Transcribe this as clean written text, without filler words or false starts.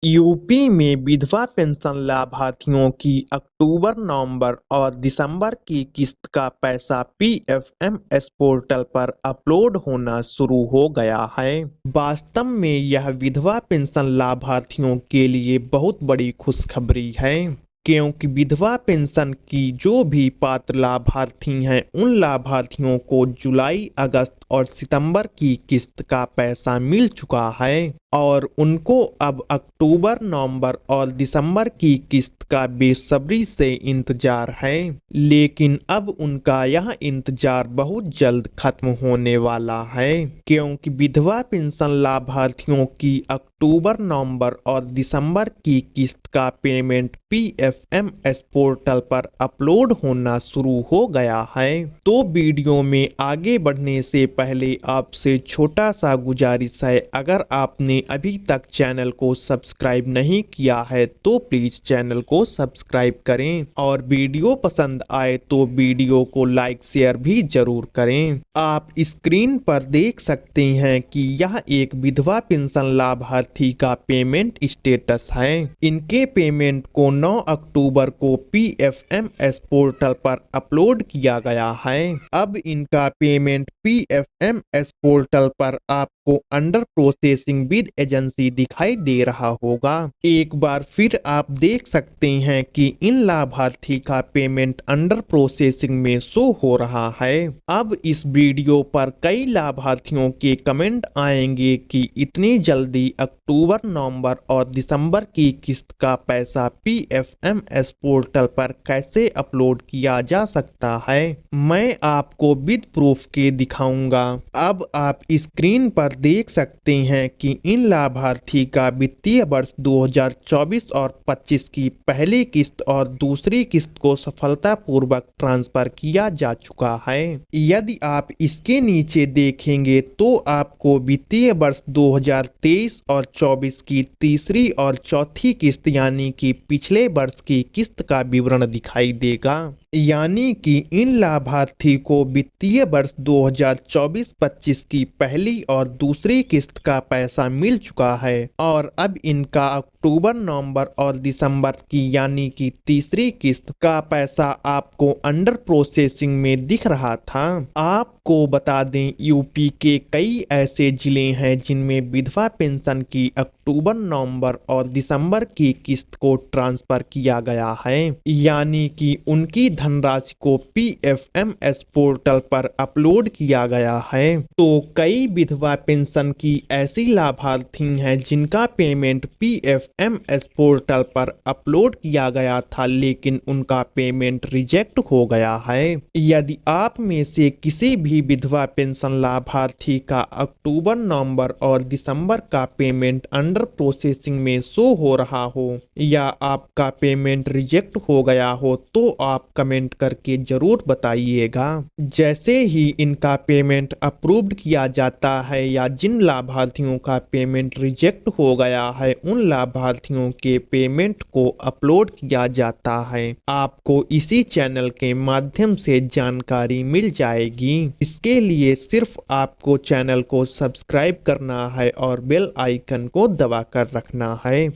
UP में विधवा pension लाभार्थियों की अक्टूबर, नवंबर और दिसंबर की किस्त का पैसा पीएफएमएस पोर्टल पर अपलोड होना शुरू हो गया है। वास्तव में यह विधवा पेंशन लाभार्थियों के लिए बहुत बड़ी खुशखबरी है, क्योंकि विधवा पेंशन की जो भी पात्र लाभार्थी हैं, उन लाभार्थियों को जुलाई, अगस्त और सितंबर की किस्त का पैसा मिल चुका है और उनको अब अक्टूबर, नवंबर और दिसंबर की किस्त का बेसब्री से इंतजार है। लेकिन अब उनका यह इंतजार बहुत जल्द खत्म होने वाला है, क्योंकि विधवा पेंशन लाभार्थियों की अक्टूबर, नवंबर और दिसंबर की किस्त का पेमेंट पीएफएमएस पोर्टल पर अपलोड होना शुरू हो गया है। तो वीडियो में आगे बढ़ने से पहले आपसे छोटा सा गुजारिश है, अगर आपने अभी तक चैनल को सब्सक्राइब नहीं किया है तो प्लीज चैनल को सब्सक्राइब करें और वीडियो पसंद आए तो वीडियो को लाइक शेयर भी जरूर करें। आप स्क्रीन पर देख सकते हैं कि यह एक विधवा पेंशन लाभार्थी का पेमेंट स्टेटस है। इनके पेमेंट को 9 अक्टूबर को पीएफएमएस पोर्टल पर अपलोड किया गया है। अब इनका पेमेंट पीएफएमएस पोर्टल पर आपको अंडर प्रोसेसिंग विद एजेंसी दिखाई दे रहा होगा। एक बार फिर आप देख सकते हैं कि इन लाभार्थी का पेमेंट अंडर प्रोसेसिंग में शो हो रहा है। अब इस वीडियो पर कई लाभार्थियों के कमेंट आएंगे कि इतनी जल्दी अक्टूबर, नवंबर और दिसंबर की किस्त का पैसा पीएफएमएस पोर्टल पर कैसे अपलोड किया जा सकता है। मैं आपको विद प्रूफ के दिखाऊंगा। अब आप स्क्रीन पर देख सकते हैं कि इन लाभार्थी का वित्तीय वर्ष 2024 और 25 की पहली किस्त और दूसरी किस्त को सफलतापूर्वक ट्रांसफर किया जा चुका है। यदि आप इसके नीचे देखेंगे तो आपको वित्तीय वर्ष 2023 और 24 की तीसरी और चौथी किस्त यानी कि पिछले वर्ष की किस्त का विवरण दिखाई देगा। यानी कि इन लाभार्थी को वित्तीय वर्ष 2024-25 की पहली और दूसरी किस्त का पैसा मिल चुका है और अब इनका अक्टूबर, नवंबर और दिसंबर की यानी कि तीसरी किस्त का पैसा आपको अंडर प्रोसेसिंग में दिख रहा था। आपको बता दें, यूपी के कई ऐसे जिले हैं जिनमें विधवा पेंशन की अक्टूबर, नवंबर और दिसंबर की किस्त को ट्रांसफर किया गया है, यानी कि उनकी धनराशि को पीएफएमएस पोर्टल पर अपलोड किया गया है। तो कई विधवा पेंशन की ऐसी लाभार्थी हैं जिनका पेमेंट पीएफएमएस पोर्टल पर अपलोड किया गया था, लेकिन उनका पेमेंट रिजेक्ट हो गया है। यदि आप में से किसी भी विधवा पेंशन लाभार्थी का अक्टूबर, नवंबर और दिसंबर का पेमेंट अंडर प्रोसेसिंग में शो हो रहा हो या आपका पेमेंट रिजेक्ट हो गया हो तो आप कमेंट करके जरूर बताइएगा। जैसे ही इनका पेमेंट अप्रूव्ड किया जाता है या जिन लाभार्थियों का पेमेंट रिजेक्ट हो गया है उन लाभार्थियों के पेमेंट को अपलोड किया जाता है, आपको इसी चैनल के माध्यम से जानकारी मिल जाएगी। इसके लिए सिर्फ आपको चैनल को सब्सक्राइब करना है और बेल आइकन को दबा कर रखना है।